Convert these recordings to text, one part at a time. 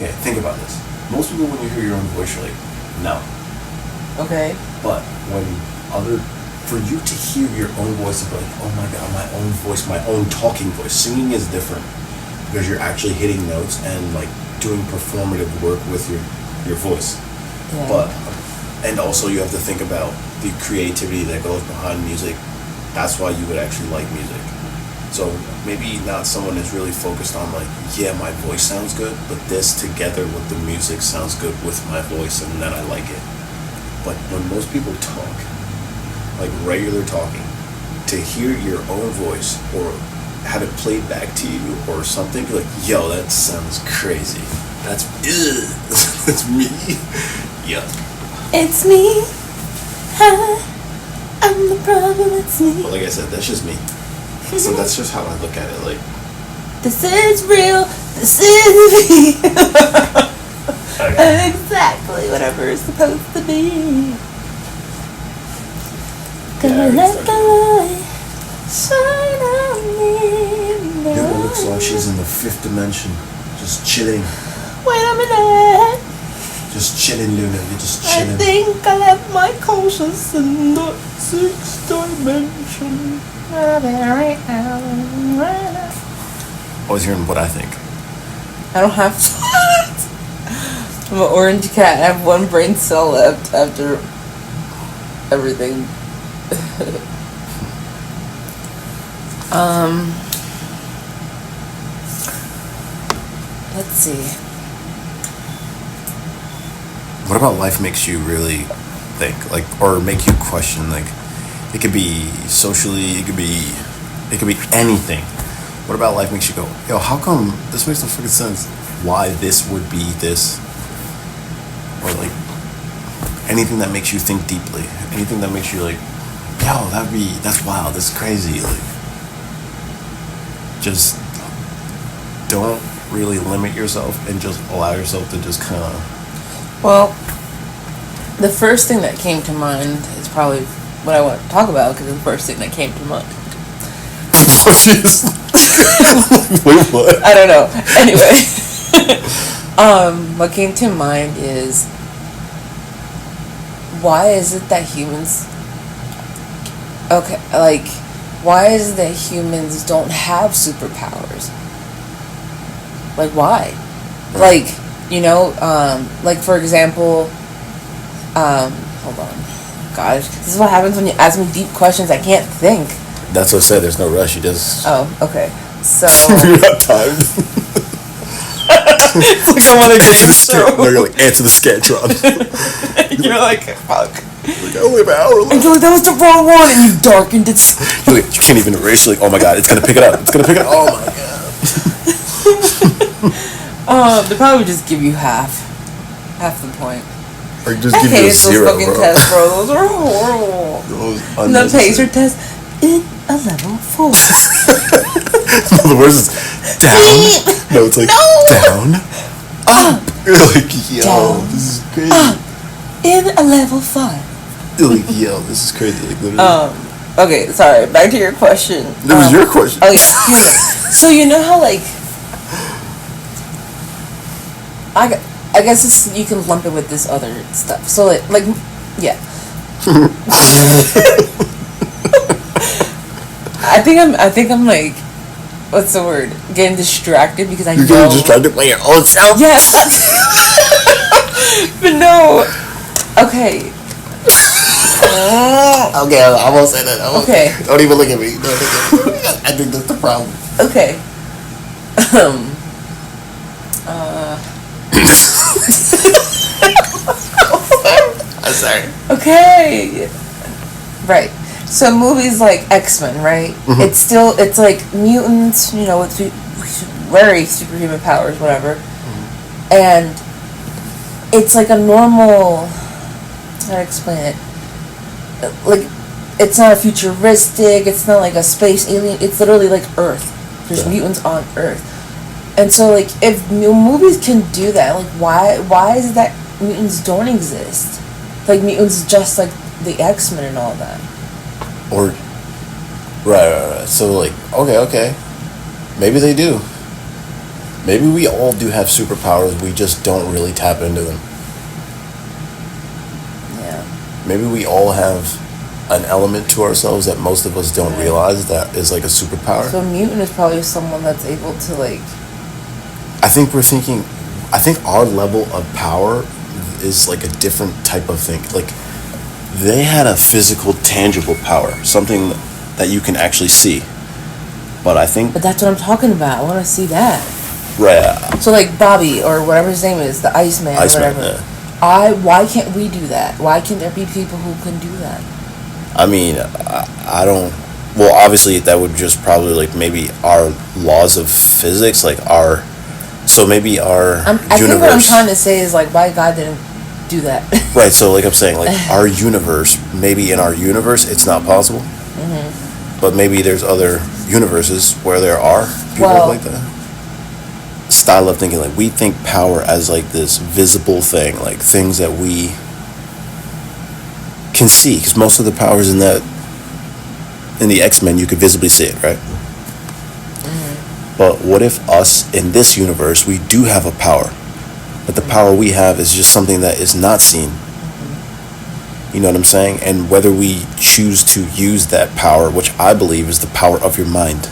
Okay, think about this. Most people, when you hear your own voice, you're like, no. Okay. But for you to hear your own voice, and be like, oh my god, my own voice, my own talking voice. Singing is different because you're actually hitting notes and like doing performative work with your voice. Yeah. But and also you have to think about the creativity that goes behind music. That's why you would actually like music. So maybe not someone that's really focused on like, yeah, my voice sounds good, but this together with the music sounds good with my voice, and then I like it. But when most people talk, like regular talking, to hear your own voice or have it played back to you or something, you're like, yo, that sounds crazy. That's that's me. Yeah. It's me. I'm the problem. It's me. But like I said, that's just me. So that's just how I look at it. Like, this is real. This is me. okay. Exactly whatever it's supposed to be. Gonna Yeah, let the light shine on me. It looks like she's in the fifth dimension, just chilling. Wait a minute. Just chilling, Luna. You're just chilling. I think I left my conscience in the sixth dimension. Always hearing what I think. I don't have to. I'm an orange cat. I have one brain cell left after everything. Let's see. What about life makes you really think, like, or make you question, like, it could be socially, it could be anything. What about life makes you go, yo, how come this makes no fucking sense? Why this would be this? Or like anything that makes you think deeply, anything that makes you like, yo, that's wild, that's crazy. Like, just don't really limit yourself and just allow yourself to just kind of. Well, the first thing that came to mind is probably what I want to talk about, because it's the first thing that came to mind. Wait, what? I don't know. Anyway, what came to mind is, why is it that humans? Okay, like, why is it that humans don't have superpowers? Like, why? Like, you know, like for example, hold on. Gosh, this is what happens when you ask me deep questions. I can't think. That's what I said. There's no rush. You just. Oh, okay. So. You're not timed. It's like I'm on a game show. No, you're like, answer the Scantron. You're like, fuck. Like, I only have an hour left. And you're like, that was the wrong one, and you darkened it. You're like, you can't even erase. You're like, oh my god, it's gonna pick it up. It's gonna pick it up. Oh my god. They probably just give you half the point. Or just I give you a hate zero, those fucking bro. tests, bro. Those are horrible. And the pacer test in a level 4. No, the worst is down. No, it's like down, up. You're like, yo, down, this is crazy. Up in a level 5. You're like, yo, this is crazy. Like, literally. Okay, sorry. Back to your question. That was your question. Oh yeah. So you know how like I guess you can lump it with this other stuff. So like yeah. I think I'm like, what's the word? Getting distracted because I know. You're getting distracted by your own self? Yes. But no. Okay. Okay, I won't say that. Okay. Don't even look at me. I think that's the problem. Okay. I'm sorry. Okay. Right. So movies like X-Men, right? Mm-hmm. It's like mutants, you know, with very superhuman powers, whatever. Mm-hmm. And it's like a normal, how to explain it? Like, it's not a futuristic, it's not like a space alien, it's literally like Earth. There's mutants on Earth. And so, like, if movies can do that, like, why is it that mutants don't exist? Like, mutants just like the X-Men and all that. Or, right. So, like, okay. Maybe they do. Maybe we all do have superpowers, we just don't really tap into them. Yeah. Maybe we all have an element to ourselves that most of us don't realize that is like a superpower. So a mutant is probably someone that's able to like. I think our level of power is like a different type of thing. Like, they had a physical, tangible power, something that you can actually see. But I think. But that's what I'm talking about. I want to see that. Right. So like Bobby or whatever his name is, the Iceman or whatever. Yeah. Why can't we do that? Why can't there be people who can do that? I mean, I don't. Well, obviously that would just probably like maybe our laws of physics, like our. So maybe our I universe. think what I'm trying to say is like why God didn't do that. Right. So like I'm saying, like our universe, maybe in our universe it's not possible. Mm-hmm. But maybe there's other universes where there are people like that. Style of thinking, like we think power as like this visible thing, like things that we can see, because most of the powers in the X-Men you could visibly see it, right? Mm-hmm. But what if us in this universe we do have a power, but the power we have is just something that is not seen? You know what I'm saying? And whether we choose to use that power, which I believe is the power of your mind,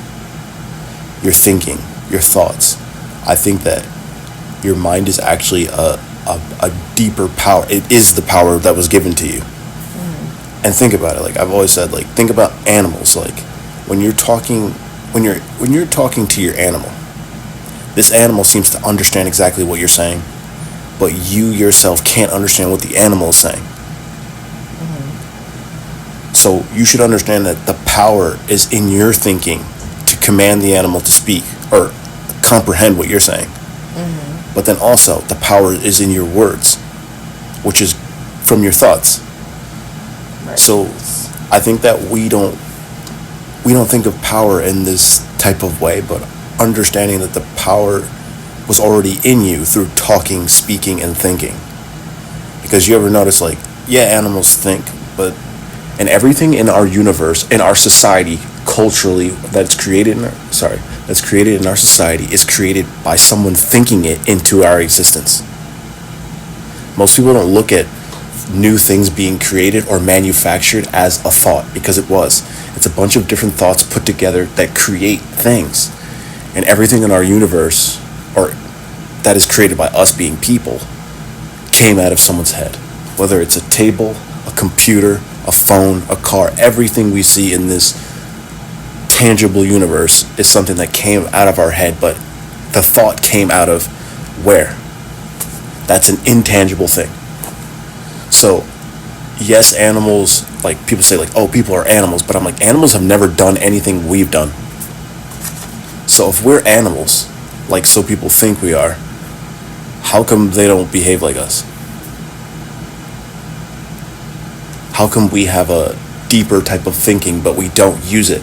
your thinking, your thoughts. I think that your mind is actually a deeper power. It is the power that was given to you. And think about it. Like I've always said, like think about animals. Like when you're talking to your animal, this animal seems to understand exactly what you're saying, but you yourself can't understand what the animal is saying. So you should understand that the power is in your thinking to command the animal to speak or comprehend what you're saying. Mm-hmm. But then also the power is in your words, which is from your thoughts. Right. So I think that we don't think of power in this type of way, but understanding that the power was already in you through talking, speaking, and thinking. Because you ever notice, like, yeah, animals think, but and everything in our universe, in our society, culturally, that's created in our society is created by someone thinking it into our existence. Most people don't look at new things being created or manufactured as a thought, because it's a bunch of different thoughts put together that create things. And everything in our universe, or that is created by us being people, came out of someone's head. Whether it's a table, a computer, a phone, a car, everything we see in this tangible universe is something that came out of our head, but the thought came out of where? That's an intangible thing. So, yes, animals, like people say like, oh, people are animals, but I'm like, animals have never done anything we've done. So if we're animals, like so people think we are, how come they don't behave like us? How come we have a deeper type of thinking, but we don't use it?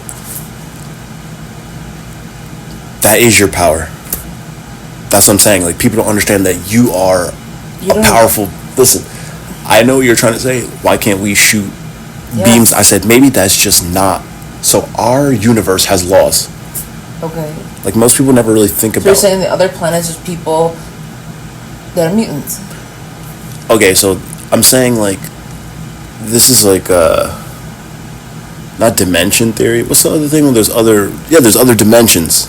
That is your power. That's what I'm saying. Like, people don't understand that you are a powerful... Listen, I know what you're trying to say. Why can't we shoot beams? I said, maybe that's just not... So our universe has laws. Okay. Like, most people never really think about... So you're saying the other planets is people that are mutants? Okay, so I'm saying, like... This is like not dimension theory. What's the other thing when there's other dimensions?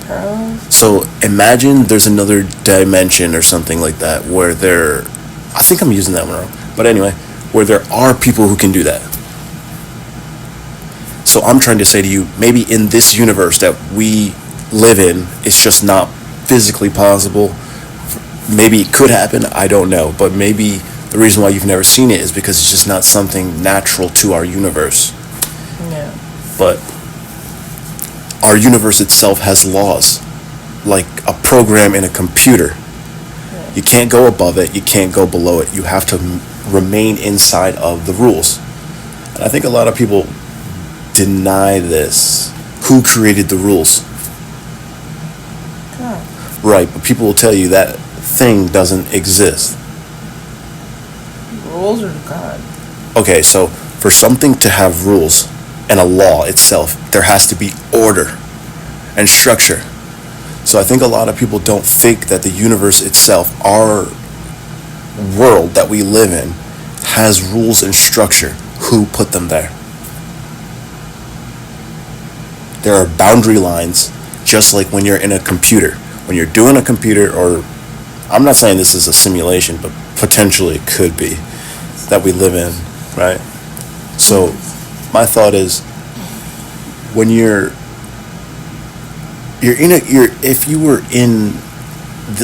Parallels. So imagine there's another dimension or something like that where I think I'm using that one wrong. But anyway, where there are people who can do that. So I'm trying to say to you, maybe in this universe that we live in, it's just not physically possible. Maybe it could happen, I don't know. But maybe the reason why you've never seen it is because it's just not something natural to our universe. No. But our universe itself has laws, like a program in a computer. Yeah. You can't go above it, you can't go below it. You have to remain inside of the rules. And I think a lot of people deny this. Who created the rules? God. Right, but people will tell you that thing doesn't exist. Rules or God? Okay, so for something to have rules and a law itself, there has to be order and structure. So I think a lot of people don't think that the universe itself, our world that we live in, has rules and structure. Who put them there? There are boundary lines, just like when you're in a computer. When you're doing a computer, or I'm not saying this is a simulation, but potentially it could be, that we live in, right? So my thought is, when if you were in,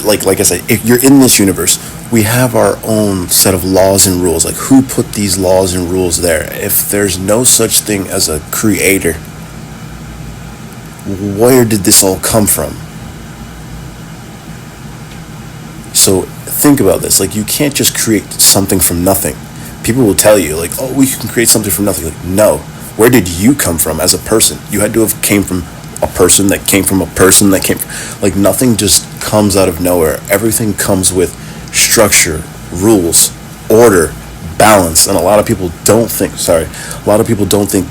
like I said, if you're in this universe, we have our own set of laws and rules. Like, who put these laws and rules there? If there's no such thing as a creator, where did this all come from? So think about this. Like, you can't just create something from nothing. People will tell you, like, oh, we can create something from nothing. Like, no. Where did you come from as a person? You had to have came from a person that came from a person that came from, like, nothing just comes out of nowhere. Everything comes with structure, rules, order, balance. And a lot of people don't think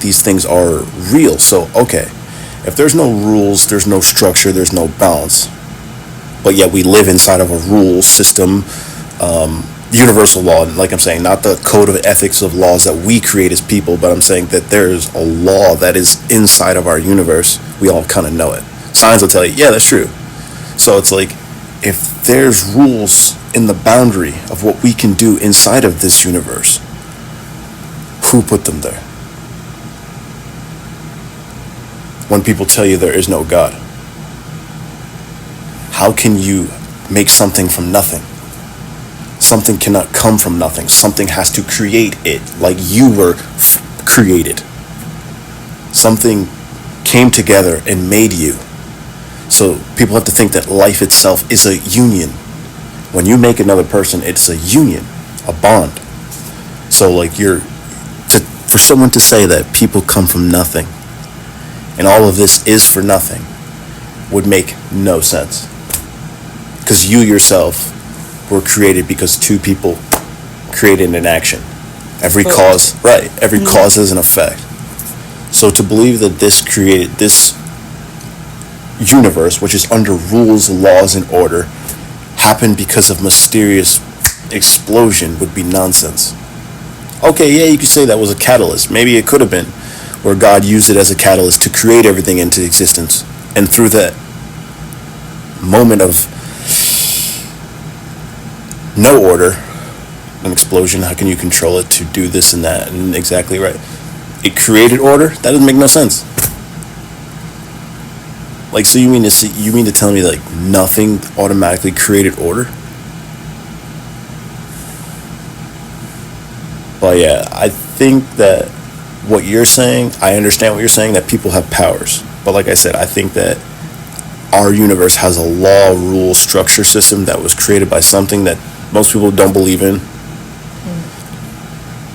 these things are real. So, okay, if there's no rules, there's no structure, there's no balance, but yet we live inside of a rule system, universal law, like I'm saying, not the code of ethics of laws that we create as people, but I'm saying that there's a law that is inside of our universe. We all kind of know it. Science will tell you, yeah, that's true. So it's like, if there's rules in the boundary of what we can do inside of this universe, who put them there? When people tell you there is no God, how can you make something from nothing? Something cannot come from nothing. Something has to create it, like you were created. Something came together and made you. So people have to think that life itself is a union. When you make another person, it's a union, a bond. So like for someone to say that people come from nothing and all of this is for nothing would make no sense. Because you yourself were created because two people created an action. Every cause has an effect. So to believe that this created this universe, which is under rules, laws, and order, happened because of mysterious explosion would be nonsense. Okay, yeah, you could say that was a catalyst. Maybe it could have been, where God used it as a catalyst to create everything into existence. And through that moment of no order, an explosion, how can you control it to do this and that? And exactly right. It created order? That doesn't make no sense. Like, so you mean to tell me that, like, nothing automatically created order? But yeah, I think that what you're saying, I understand what you're saying, that people have powers. But like I said, I think that our universe has a law, rule, structure system that was created by something that most people don't believe in.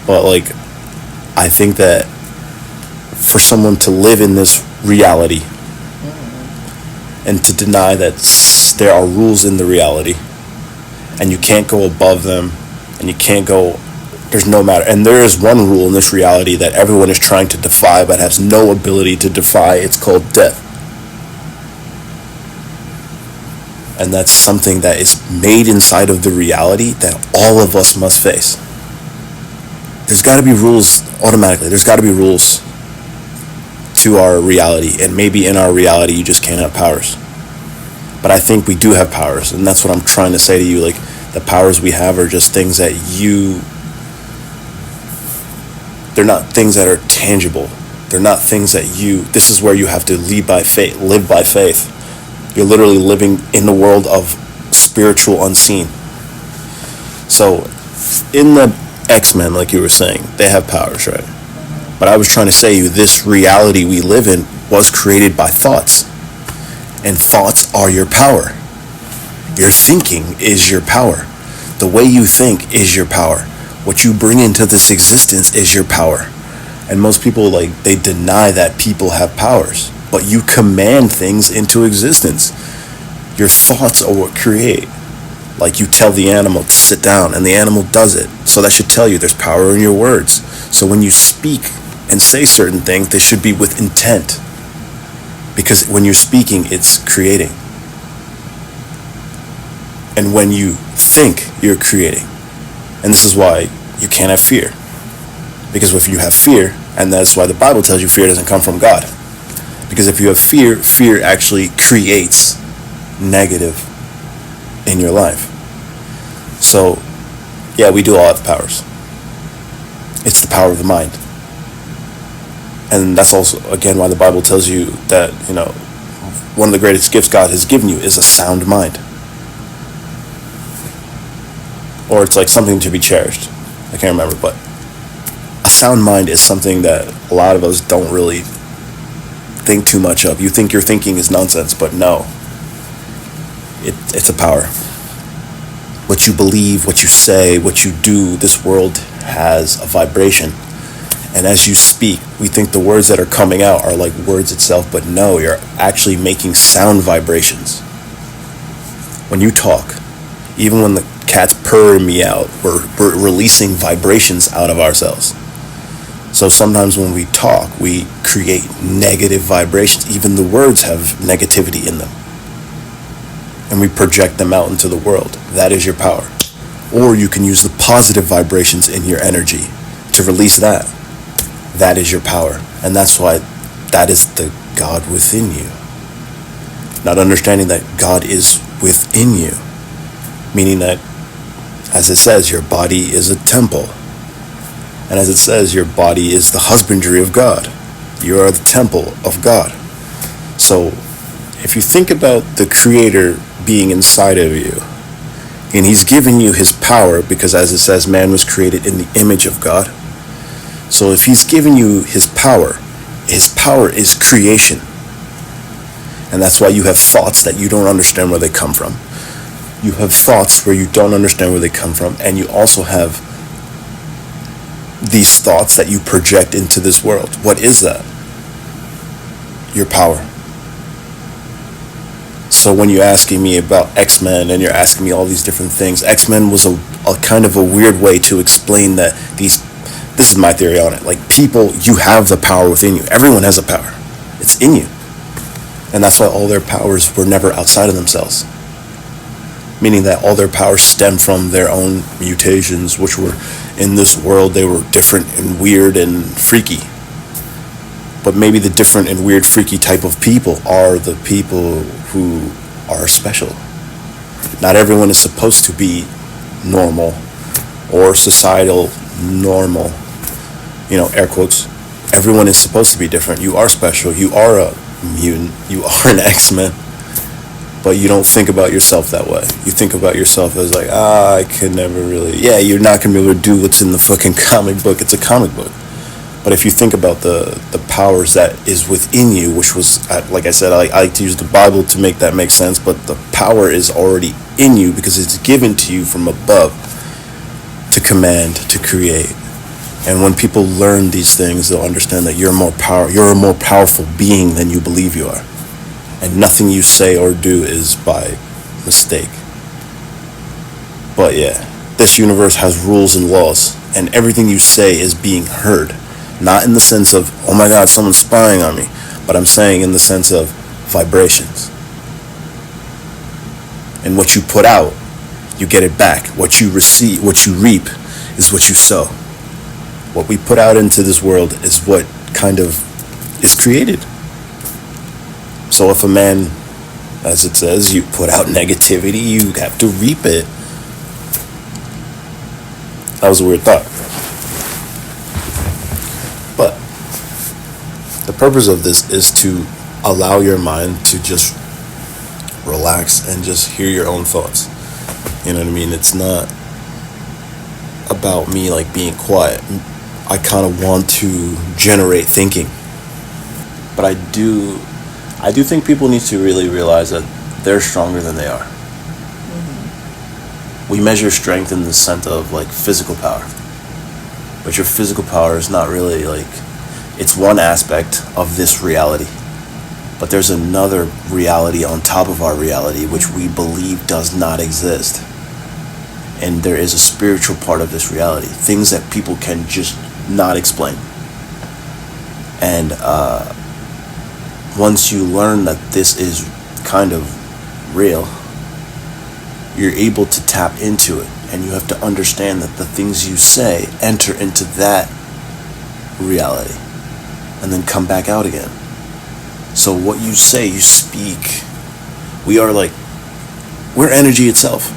But like, I think that for someone to live in this reality and to deny that there are rules in the reality and you can't go above them and you can't go, there's no matter, and there is one rule in this reality that everyone is trying to defy but has no ability to defy. It's called death. And that's something that is made inside of the reality that all of us must face. There's got to be rules automatically. There's got to be rules to our reality. And maybe in our reality, you just can't have powers. But I think we do have powers. And that's what I'm trying to say to you. Like, the powers we have are just things that they're not things that are tangible. They're not things that this is where you have to live by faith. You're literally living in the world of spiritual unseen. So, in the X-Men, like you were saying, they have powers, right? But I was trying to say to you, this reality we live in was created by thoughts. And thoughts are your power. Your thinking is your power. The way you think is your power. What you bring into this existence is your power. And most people, like, they deny that people have powers. But you command things into existence. Your thoughts are what create. Like, you tell the animal to sit down, and the animal does it. So that should tell you there's power in your words. So when you speak and say certain things, they should be with intent. Because when you're speaking, it's creating. And when you think, you're creating. And this is why you can't have fear. Because if you have fear, and that's why the Bible tells you fear doesn't come from God. Because if you have fear, fear actually creates negative in your life. So, yeah, we do all have powers. It's the power of the mind. And that's also, again, why the Bible tells you that, one of the greatest gifts God has given you is a sound mind. Or it's like something to be cherished. I can't remember, but a sound mind is something that a lot of us don't really think too much of. You think your thinking is nonsense, but no. It's a power. What you believe, what you say, what you do, this world has a vibration. And as you speak, we think the words that are coming out are like words itself, but no, you're actually making sound vibrations. When you talk, even when the cats purr me out, we're releasing vibrations out of ourselves. So sometimes when we talk, we create negative vibrations. Even the words have negativity in them. And we project them out into the world. That is your power. Or you can use the positive vibrations in your energy to release that. That is your power. And that's why that is the God within you. Not understanding that God is within you. Meaning that, as it says, your body is a temple. And as it says, your body is the husbandry of God. You are the temple of God. So, if you think about the Creator being inside of you, and He's given you His power, because as it says, man was created in the image of God. So if He's given you His power is creation. And that's why you have thoughts that you don't understand where they come from. You have thoughts where you don't understand where they come from, and you also have these thoughts that you project into this world. What is that? Your power. So when you're asking me about X-Men and you're asking me all these different things, X-Men was a kind of a weird way to explain that this is my theory on it. Like, people, you have the power within you. Everyone has a power. It's in you. And that's why all their powers were never outside of themselves. Meaning that all their powers stem from their own mutations, which were in this world, they were different and weird and freaky. But maybe the different and weird, freaky type of people are the people who are special. Not everyone is supposed to be normal or societal normal. Air quotes. Everyone is supposed to be different. You are special. You are a mutant. You are an X-Men. But you don't think about yourself that way. You think about yourself as like, I could never really... Yeah, you're not going to be able to do what's in the fucking comic book. It's a comic book. But if you think about the powers that is within you, which was, like I said, I like to use the Bible to make that make sense, but the power is already in you because it's given to you from above to command, to create. And when people learn these things, they'll understand that you're a more powerful being than you believe you are. And nothing you say or do is by mistake. But yeah, this universe has rules and laws, and everything you say is being heard. Not in the sense of, oh my God, someone's spying on me, but I'm saying in the sense of vibrations. And what you put out, you get it back. What you receive, what you reap, is what you sow. What we put out into this world is what kind of is created. So if a man, as it says, you put out negativity, you have to reap it. That was a weird thought. But the purpose of this is to allow your mind to just relax and just hear your own thoughts. You know what I mean? It's not about me like being quiet. I kind of want to generate thinking. But I do think people need to really realize that they're stronger than they are. Mm-hmm. We measure strength in the sense of like physical power. But your physical power is not really like, it's one aspect of this reality. But there's another reality on top of our reality which we believe does not exist. And there is a spiritual part of this reality. Things that people can just not explain. And once you learn that this is kind of real, you're able to tap into it, and you have to understand that the things you say enter into that reality and then come back out again. So what you say, you speak. We're energy itself.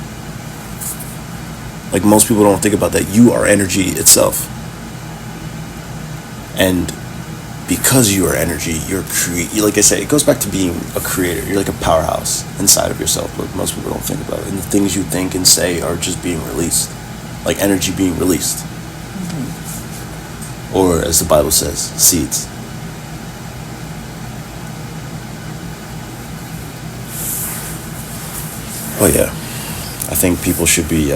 Like, most people don't think about that. You are energy itself. And because you are energy, like I said, it goes back to being a creator. You're like a powerhouse inside of yourself, but most people don't think about it. And the things you think and say are just being released. Like energy being released. Mm-hmm. Or, as the Bible says, seeds. Oh yeah, I think people should be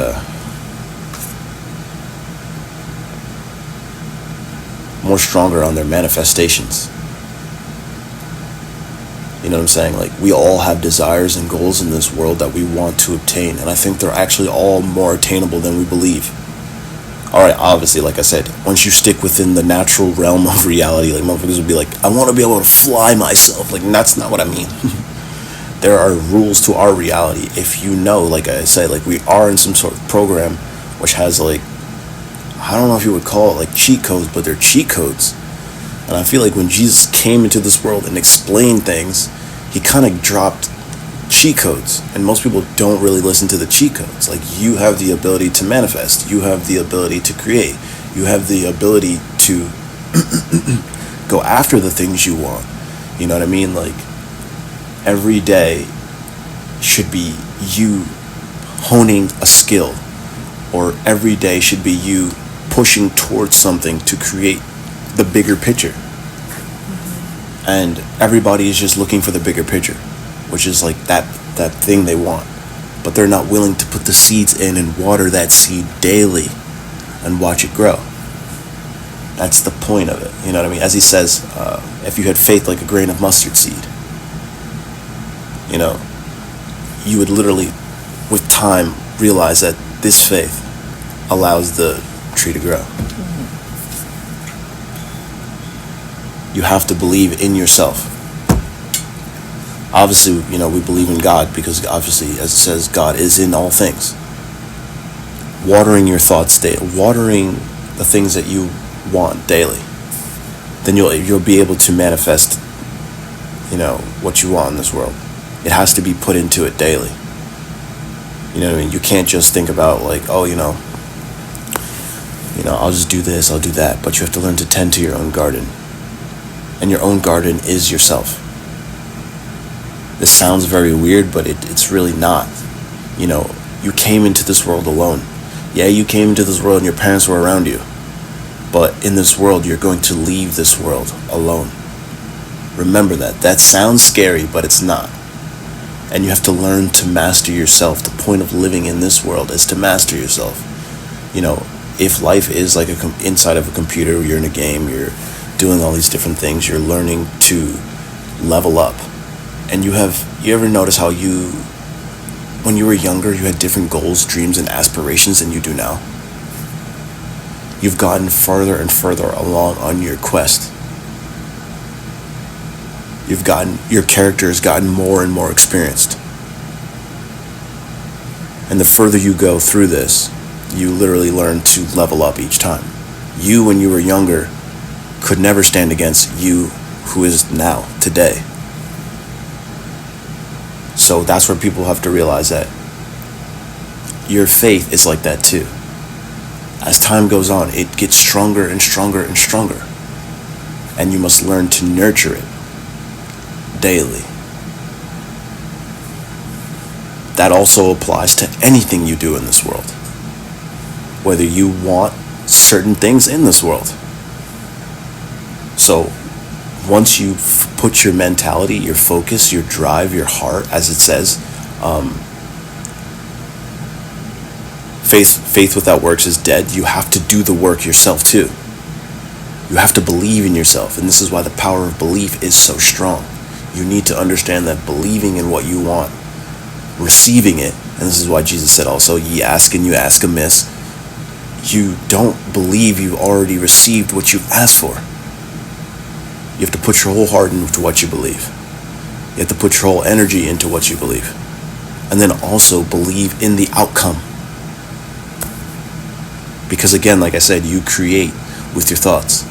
more stronger on their manifestations. You know what I'm saying? Like, we all have desires and goals in this world that we want to obtain, and I think they're actually all more attainable than we believe. Alright, obviously, like I said, once you stick within the natural realm of reality, like, motherfuckers would be like, I want to be able to fly myself. Like, that's not what I mean. There are rules to our reality. If you know, like I say, like, we are in some sort of program which has, like, I don't know if you would call it like cheat codes, but they're cheat codes. And I feel like when Jesus came into this world and explained things, he kind of dropped cheat codes. And most people don't really listen to the cheat codes. Like, you have the ability to manifest. You have the ability to create. You have the ability to go after the things you want. You know what I mean? Like, every day should be you honing a skill, or every day should be you pushing towards something to create the bigger picture. Mm-hmm. And everybody is just looking for the bigger picture, which is like that thing they want, but they're not willing to put the seeds in and water that seed daily and watch it grow. That's the point of it. You know what I mean? As he says, if you had faith like a grain of mustard seed, you know, you would literally, with time, realize that this faith allows the tree to grow. Mm-hmm. You have to believe in yourself. Obviously, you know, we believe in God because, obviously, as it says, God is in all things. Watering your thoughts daily, watering the things that you want daily, then you'll be able to manifest, you know, what you want in this world. It has to be put into it daily. You know what I mean? You can't just think about, like, oh, you know, I'll just do this, I'll do that. But you have to learn to tend to your own garden. And your own garden is yourself. This sounds very weird, but it's really not. You know, you came into this world alone. Yeah, you came into this world and your parents were around you. But in this world, you're going to leave this world alone. Remember that. That sounds scary, but it's not. And you have to learn to master yourself. The point of living in this world is to master yourself. You know, if life is like inside of a computer, you're in a game, you're doing all these different things, you're learning to level up. And you ever notice how when you were younger, you had different goals, dreams, and aspirations than you do now? You've gotten further and further along on your quest. Your character has gotten more and more experienced. And the further you go through this, you literally learn to level up each time. You, when you were younger, could never stand against you who is now, today. So that's where people have to realize that your faith is like that too. As time goes on, it gets stronger and stronger and stronger. And you must learn to nurture it daily. That also applies to anything you do in this world. Whether you want certain things in this world. So once you put your mentality, your focus, your drive, your heart, as it says, faith without works is dead. You have to do the work yourself too. You have to believe in yourself, and this is why the power of belief is so strong. You need to understand that believing in what you want, receiving it, and this is why Jesus said also, ye ask and you ask amiss. You don't believe you've already received what you've asked for. You have to put your whole heart into what you believe. You have to put your whole energy into what you believe. and then also believe in the outcome. Because again, like I said, you create with your thoughts.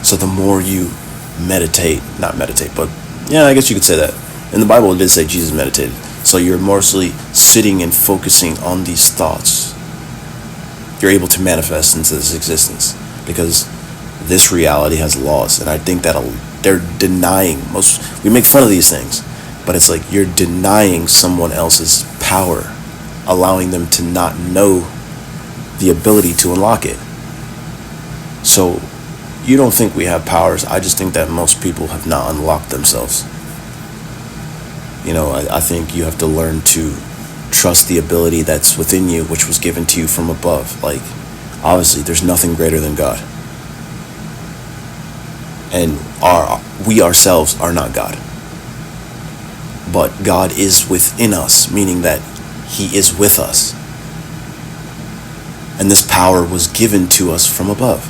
So the more you not meditate, but yeah, I guess you could say that. In the Bible, it did say Jesus meditated. So you're mostly sitting and focusing on these thoughts. You're able to manifest into this existence because this reality has laws, and I think that they're denying we make fun of these things, but it's like you're denying someone else's power, allowing them to not know the ability to unlock it. So you don't think we have powers. I just think that most people have not unlocked themselves. I think you have to learn to trust the ability that's within you, which was given to you from above. Like, obviously, there's nothing greater than God. And we ourselves are not God. But God is within us, meaning that He is with us. And this power was given to us from above,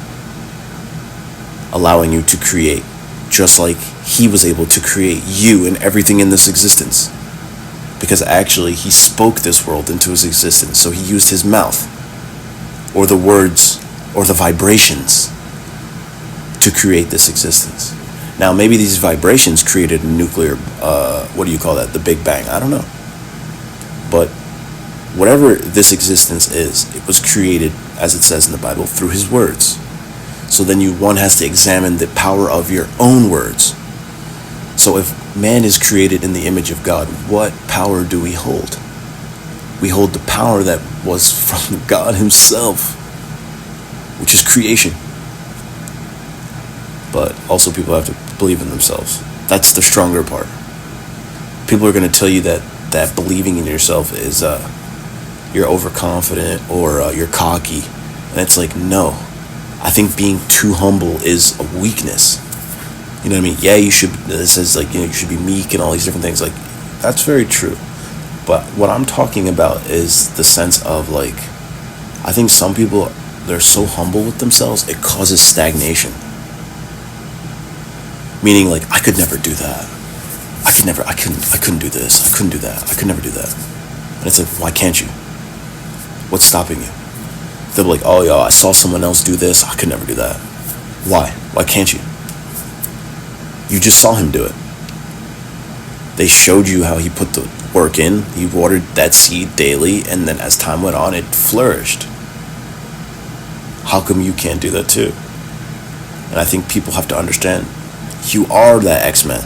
allowing you to create, just like He was able to create you and everything in this existence. Because actually, He spoke this world into His existence. So He used His mouth, or the words, or the vibrations, to create this existence. Now, maybe these vibrations created a nuclear, the Big Bang. I don't know. But whatever this existence is, it was created, as it says in the Bible, through His words. So then one has to examine the power of your own words. So if man is created in the image of God, what power do we hold? We hold the power that was from God Himself, which is creation. But also people have to believe in themselves. That's the stronger part. People are going to tell you that believing in yourself is you're overconfident or you're cocky. And it's like, no. I think being too humble is a weakness. You know what I mean? Yeah, you should. It says you should be meek and all these different things. Like, that's very true. But what I'm talking about is the sense of I think some people, they're so humble with themselves, it causes stagnation. Meaning I could never do that. I couldn't do this. I couldn't do that. I could never do that. And it's like, why can't you? What's stopping you? They'll be like, oh, I saw someone else do this. I could never do that. Why? Why can't you? You just saw him do it. They showed you how he put the work in. He watered that seed daily, and then as time went on, it flourished. How come you can't do that too? And I think people have to understand, you are that X-Men.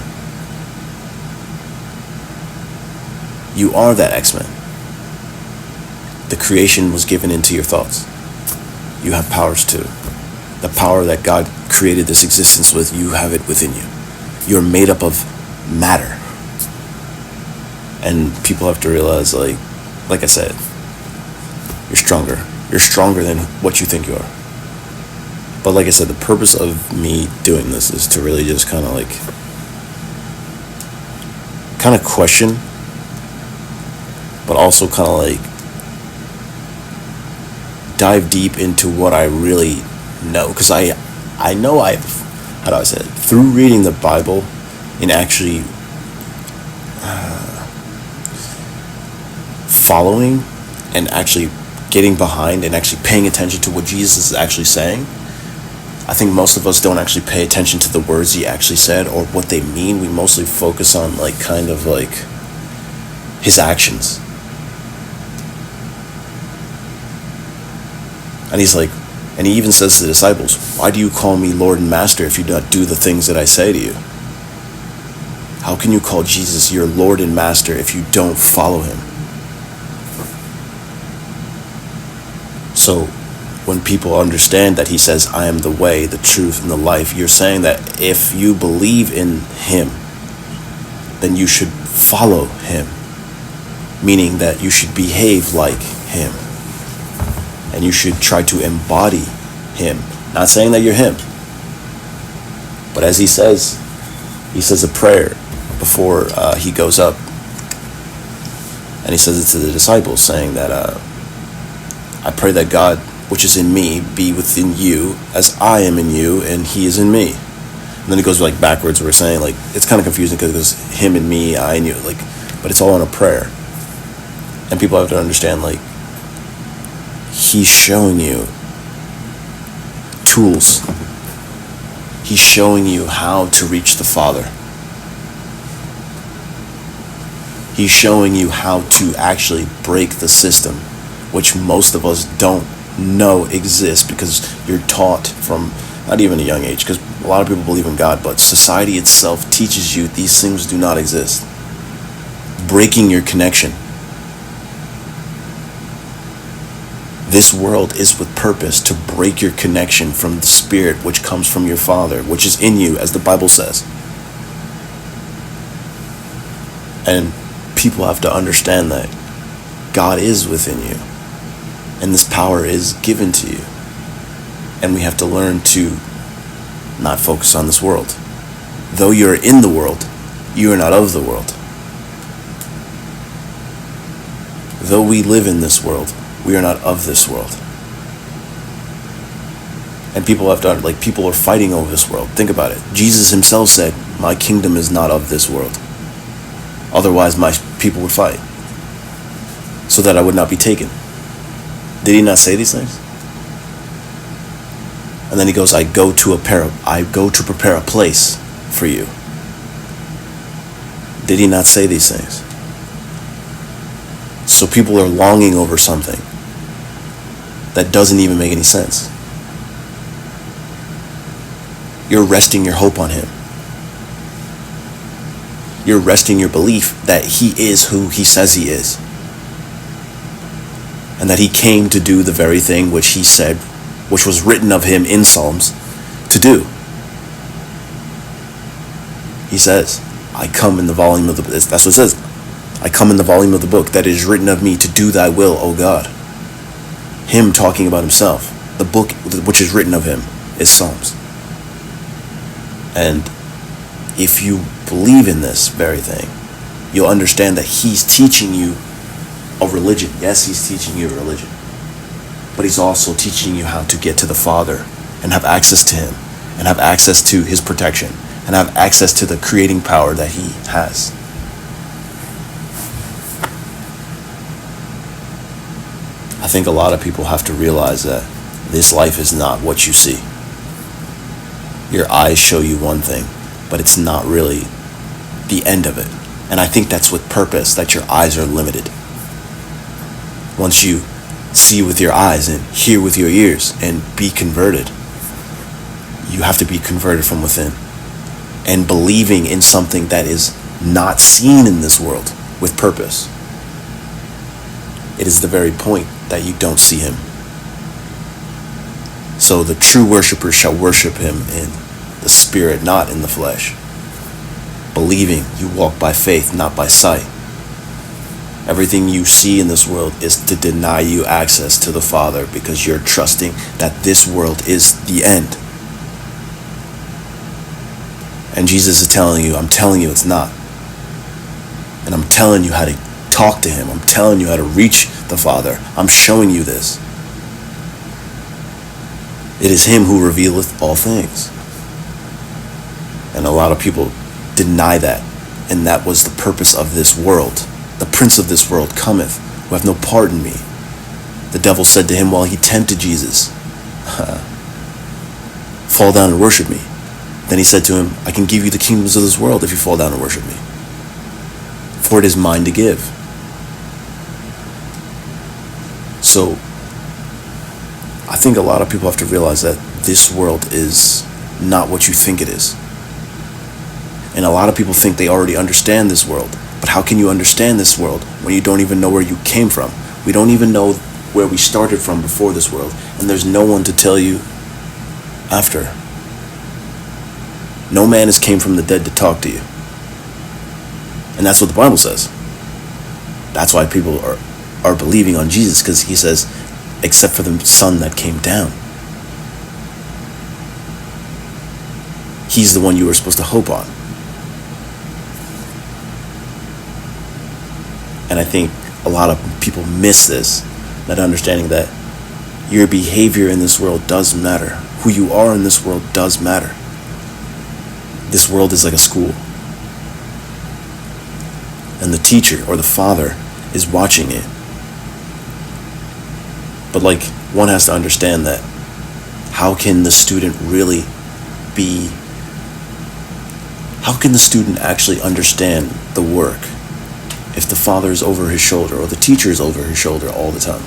You are that X-Men. The creation was given into your thoughts. You have powers too. The power that God created this existence with, you have it within you. You're made up of matter. And people have to realize, like I said, you're stronger. You're stronger than what you think you are. But like I said, the purpose of me doing this is to really just kind of question, but also kind of dive deep into what I really know. Because I know how do I say it? Through reading the Bible and actually following and actually getting behind and actually paying attention to what Jesus is actually saying. I think most of us don't actually pay attention to the words he actually said or what they mean. We mostly focus on his actions. And he's like, and he even says to the disciples, why do you call me Lord and Master if you do not do the things that I say to you? How can you call Jesus your Lord and Master if you don't follow him? So when people understand that he says, I am the way, the truth, and the life, you're saying that if you believe in him, then you should follow him. Meaning that you should behave like him. And you should try to embody him. Not saying that you're him. But as he says a prayer before he goes up. And he says it to the disciples, saying that I pray that God, which is in me, be within you as I am in you and he is in me. And then it goes backwards. We're saying it's kind of confusing because it goes him and me, I and you, but it's all in a prayer. And people have to understand, like, he's showing you tools. He's showing you how to reach the Father. He's showing you how to actually break the system, which most of us don't know exists because you're taught from not even a young age, because a lot of people believe in God, but society itself teaches you these things do not exist. Breaking your connection. This world is with purpose to break your connection from the Spirit which comes from your Father, which is in you, as the Bible says. And people have to understand that God is within you, and this power is given to you. And we have to learn to not focus on this world. Though you're in the world, you are not of the world. Though we live in this world, we are not of this world. And people have to, like, people are fighting over this world. Think about it. Jesus himself said, my kingdom is not of this world. Otherwise, my people would fight, so that I would not be taken. Did he not say these things? And then he goes, I go to prepare a place for you. Did he not say these things? So people are longing over something that doesn't even make any sense. You're resting your hope on him. You're resting your belief that he is who he says he is. And that he came to do the very thing which he said, which was written of him in Psalms, to do. He says, I come in the volume of the, that's what it says. I come in the volume of the book that is written of me to do thy will, O God. Him talking about himself. The book which is written of him is Psalms. And if you believe in this very thing, you'll understand that he's teaching you a religion. Yes, he's teaching you a religion. But he's also teaching you how to get to the Father and have access to him and have access to his protection and have access to the creating power that he has. I think a lot of people have to realize that this life is not what you see. Your eyes show you one thing, but it's not really the end of it. And I think that's with purpose, that your eyes are limited. Once you see with your eyes and hear with your ears and be converted, you have to be converted from within. And believing in something that is not seen in this world with purpose. It is the very point that you don't see him. So the true worshiper shall worship him in the spirit, not in the flesh. Believing you walk by faith, not by sight. Everything you see in this world is to deny you access to the Father because you're trusting that this world is the end. And Jesus is telling you, I'm telling you it's not. And I'm telling you how to talk to him. I'm telling you how to reach the Father. I'm showing you this. It is him who revealeth all things. And a lot of people deny that. And that was the purpose of this world. The prince of this world cometh, who hath no part in me. The devil said to him while he tempted Jesus, fall down and worship me. Then he said to him, I can give you the kingdoms of this world if you fall down and worship me. For it is mine to give. So, I think a lot of people have to realize that this world is not what you think it is. And a lot of people think they already understand this world. But how can you understand this world when you don't even know where you came from? We don't even know where we started from before this world. And there's no one to tell you after. No man has came from the dead to talk to you. And that's what the Bible says. That's why people are believing on Jesus, because he says, except for the Son that came down. He's the one you were supposed to hope on. And I think a lot of people miss this, not understanding that your behavior in this world does matter. Who you are in this world does matter. This world is like a school. And the teacher or the father is watching it But like, one has to understand that how can the student actually understand the work if the father is over his shoulder or the teacher is over his shoulder all the time?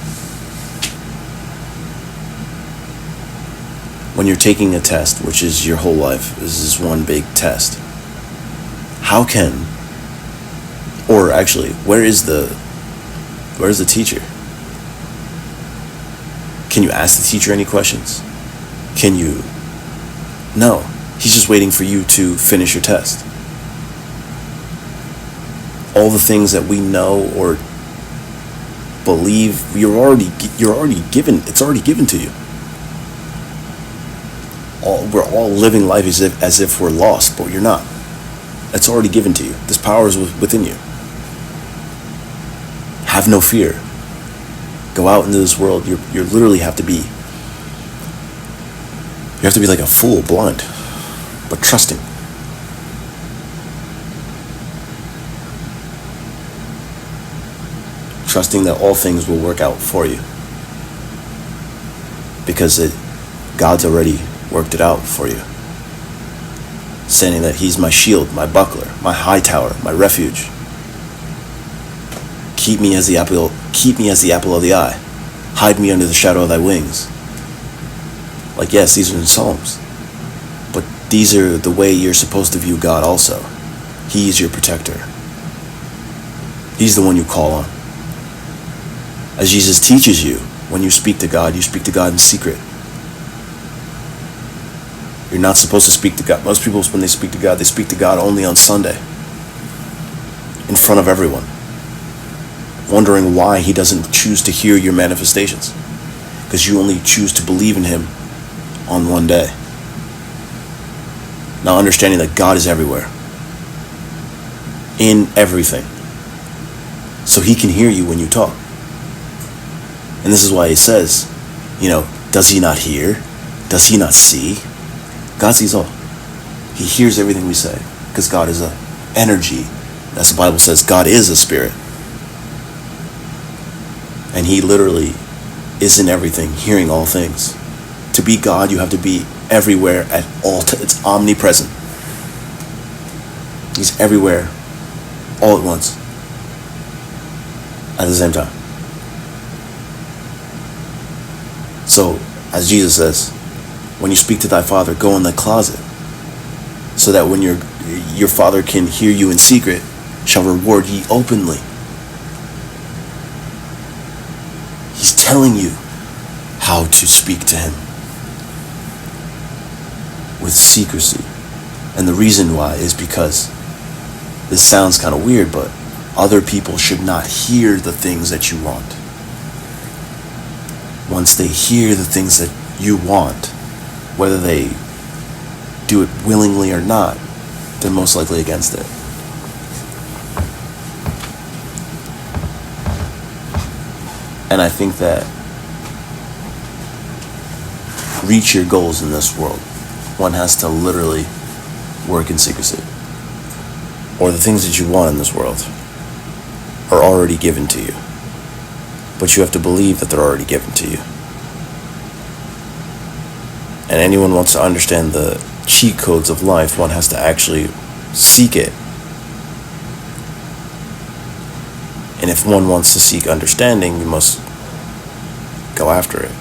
When you're taking a test, which is your whole life, this is one big test. How can, or actually, where's the teacher? Can you ask the teacher any questions? No. He's just waiting for you to finish your test. All the things that we know or believe, you're already given. It's already given to you. We're all living life as if we're lost, but you're not. It's already given to you. This power is within you. Have no fear. Go out into this world. You literally have to be. You have to be like a fool, blind, but trusting. Trusting that all things will work out for you. Because God's already worked it out for you. Saying that He's my shield, my buckler, my high tower, my refuge. Keep me as the apple of the eye. Hide me under the shadow of thy wings. Like, yes, these are in Psalms. But these are the way you're supposed to view God also. He is your protector. He's the one you call on. As Jesus teaches you, when you speak to God in secret. You're not supposed to speak to God. Most people, when they speak to God only on Sunday. In front of everyone. Wondering why He doesn't choose to hear your manifestations. Because you only choose to believe in Him on one day. Now understanding that God is everywhere. In everything. So He can hear you when you talk. And this is why He says, does He not hear? Does He not see? God sees all. He hears everything we say. Because God is an energy. As the Bible says, God is a spirit. And He literally is in everything, hearing all things. To be God, you have to be everywhere at all times. It's omnipresent. He's everywhere, all at once, at the same time. So, as Jesus says, when you speak to thy Father, go in the closet, so that when your Father can hear you in secret, shall reward ye openly. He's telling you how to speak to Him with secrecy. And the reason why is because this sounds kind of weird, but other people should not hear the things that you want. Once they hear the things that you want, whether they do it willingly or not, they're most likely against it. And I think that reach your goals in this world, one has to literally work in secrecy. Or the things that you want in this world are already given to you. But you have to believe that they're already given to you. And anyone wants to understand the cheat codes of life, one has to actually seek it. And if one wants to seek understanding, you must go after it.